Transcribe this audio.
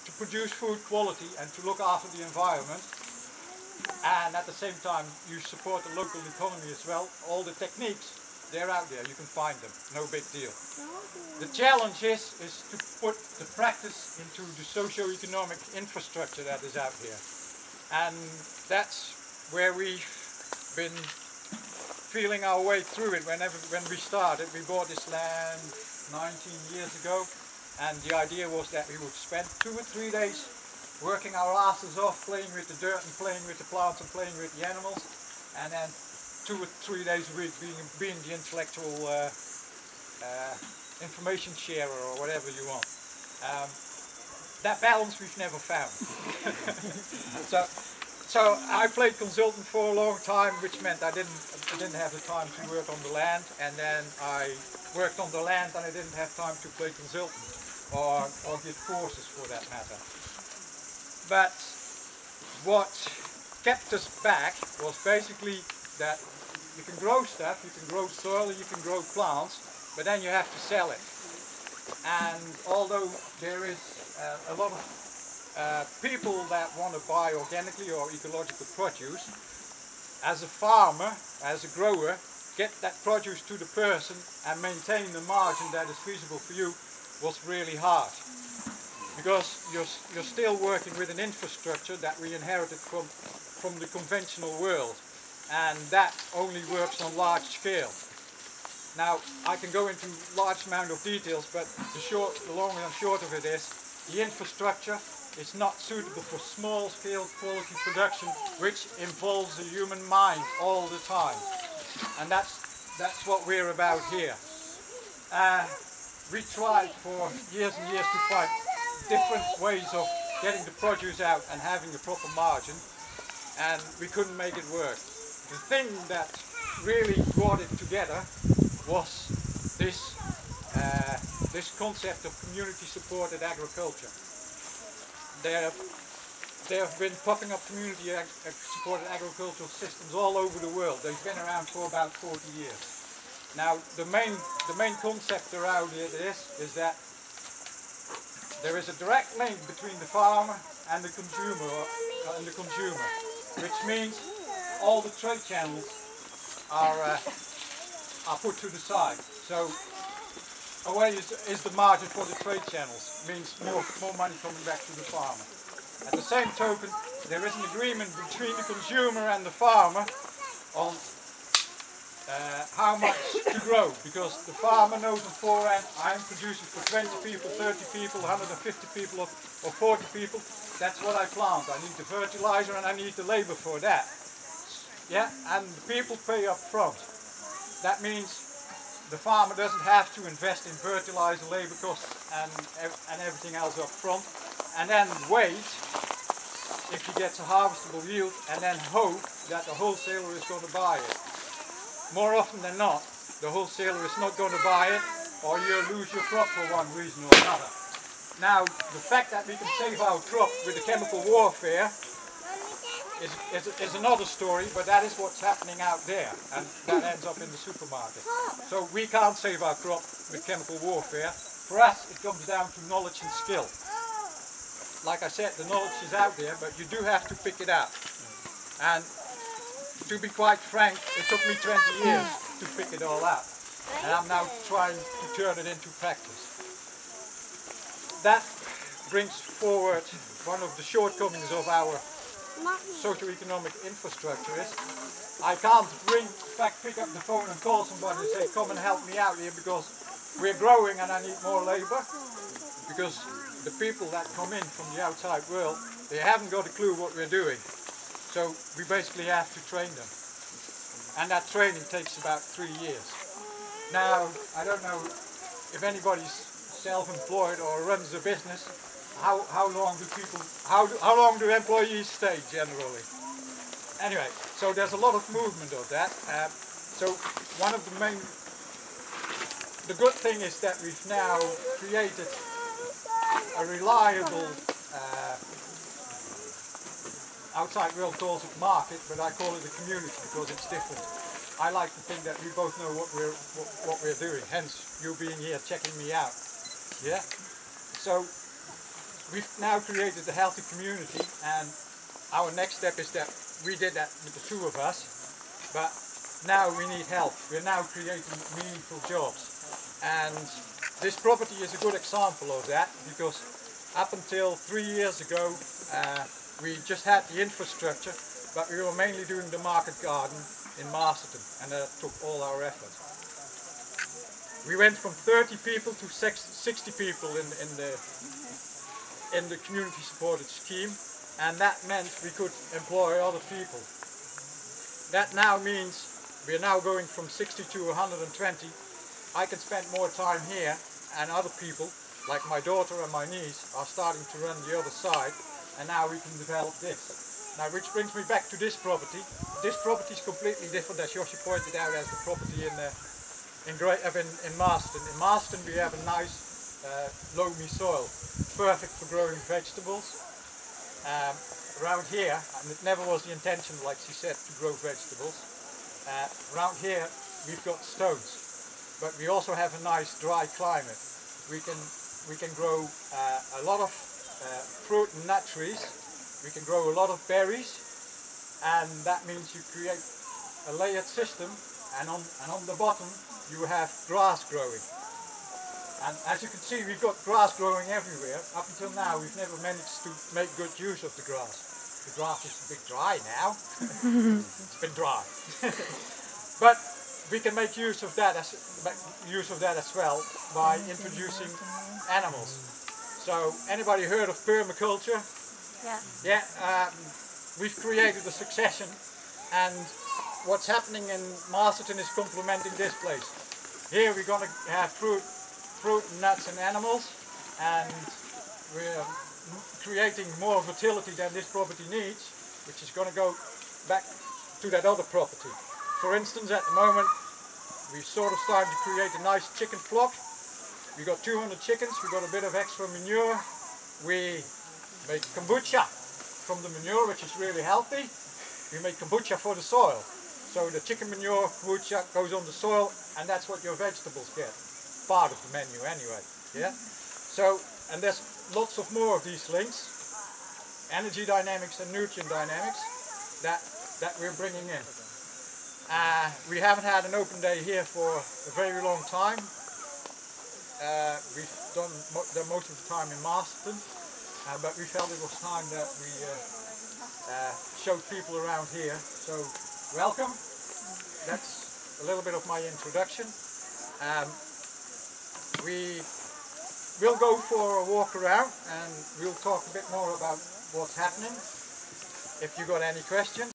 to produce food quality and to look after the environment, and at the same time you support the local economy as well. All the techniques, they're out there, you can find them, no big deal. The challenge is to put the practice into the socio-economic infrastructure that is out here. And that's where we've been feeling our way through it. When we started, we bought this land 19 years ago, and the idea was that we would spend 2 or 3 days working our asses off, playing with the dirt and playing with the plants and playing with the animals, and then 2 or 3 days a week being the intellectual information sharer or whatever you want. That balance we've never found. So I played consultant for a long time, which meant I didn't have the time to work on the land, and then I worked on the land and I didn't have time to play consultant or give courses for that matter. But what kept us back was basically that you can grow stuff, you can grow soil, you can grow plants, but then you have to sell it. And although there is a lot of people that want to buy organically or ecological produce, as a farmer, as a grower, get that produce to the person and maintain the margin that is feasible for you was really hard. Because you're still working with an infrastructure that we inherited from the conventional world, and that only works on large scale. Now, I can go into large amount of details, but the long and short of it is, the infrastructure is not suitable for small scale quality production, which involves the human mind all the time. And that's what we're about here. We tried for years and years to find different ways of getting the produce out and having a proper margin, and we couldn't make it work. The thing that really brought it together was this concept of community supported agriculture. There have been popping up community supported agricultural systems all over the world. They've been around for about 40 years. Now the main concept around it is that there is a direct link between the farmer and the consumer, which means all the trade channels are put to the side. So away is the margin for the trade channels, means more money coming back to the farmer. At the same token, there is an agreement between the consumer and the farmer on how much to grow, because the farmer knows beforehand, I'm producing for 20 people, 30 people, 150 people or 40 people, that's what I plant. I need the fertilizer and I need the labor for that. Yeah, and the people pay up front. That means the farmer doesn't have to invest in fertilizer, labor costs and everything else up front, and then wait if he gets a harvestable yield and then hope that the wholesaler is going to buy it. More often than not, the wholesaler is not going to buy it, or you lose your crop for one reason or another. Now, the fact that we can save our crop with the chemical warfare is another story, but that is what's happening out there, and that ends up in the supermarket. So we can't save our crop with chemical warfare. For us, it comes down to knowledge and skill. Like I said, the knowledge is out there, but you do have to pick it up. And to be quite frank, it took me 20 years to pick it all up, and I'm now trying to turn it into practice. That brings forward one of the shortcomings of our socio-economic infrastructure is I can't pick up the phone and call somebody and say, come and help me out here because we're growing and I need more labor, because the people that come in from the outside world, they haven't got a clue what we're doing. So we basically have to train them, and that training takes about 3 years. Now, I don't know if anybody's self-employed or runs a business, how long do employees stay generally? Anyway, so there's a lot of movement of that. So one of the good thing is that we've now created a reliable outside world calls it market, but I call it a community because it's different. I like to think that we both know what we're doing, hence you being here checking me out. Yeah? So we've now created a healthy community, and our next step is that we did that with the two of us, but now we need help. We're now creating meaningful jobs, and this property is a good example of that, because up until 3 years ago we just had the infrastructure, but we were mainly doing the market garden in Masterton, and that took all our effort. We went from 30 people to 60 people in the community supported scheme, and that meant we could employ other people. That now means we are now going from 60 to 120. I can spend more time here, and other people, like my daughter and my niece, are starting to run the other side, and now we can develop this. Now, which brings me back to this property. This property is completely different, as Josje pointed out, as the property in Marston. In Marston we have a nice loamy soil, perfect for growing vegetables. Around here, and it never was the intention, like she said, to grow vegetables. Around here we've got stones, but we also have a nice dry climate. We can grow a lot of fruit and nut trees. We can grow a lot of berries, and that means you create a layered system, and on the bottom you have grass growing. And as you can see, we've got grass growing everywhere. Up until now we've never managed to make good use of the grass. The grass is a bit dry now. It's been dry. But we can make use of that as well by introducing animals. So anybody heard of permaculture? Yeah. We've created a succession, and what's happening in Masterton is complementing this place. Here we're going to have fruit, nuts and animals, and we're creating more fertility than this property needs, which is going to go back to that other property. For instance, at the moment we're sort of starting to create a nice chicken flock. We've got 200 chickens, we've got a bit of extra manure. We make kombucha from the manure, which is really healthy. We make kombucha for the soil. So the chicken manure kombucha goes on the soil, and that's what your vegetables get. Part of the menu anyway. Yeah. So, and there's lots of more of these links, energy dynamics and nutrient dynamics, that we're bringing in. We haven't had an open day here for a very long time. We've done most of the time in Masterton, but we felt it was time that we showed people around here. So welcome. That's a little bit of my introduction. We will go for a walk around, and we'll talk a bit more about what's happening. If you got any questions.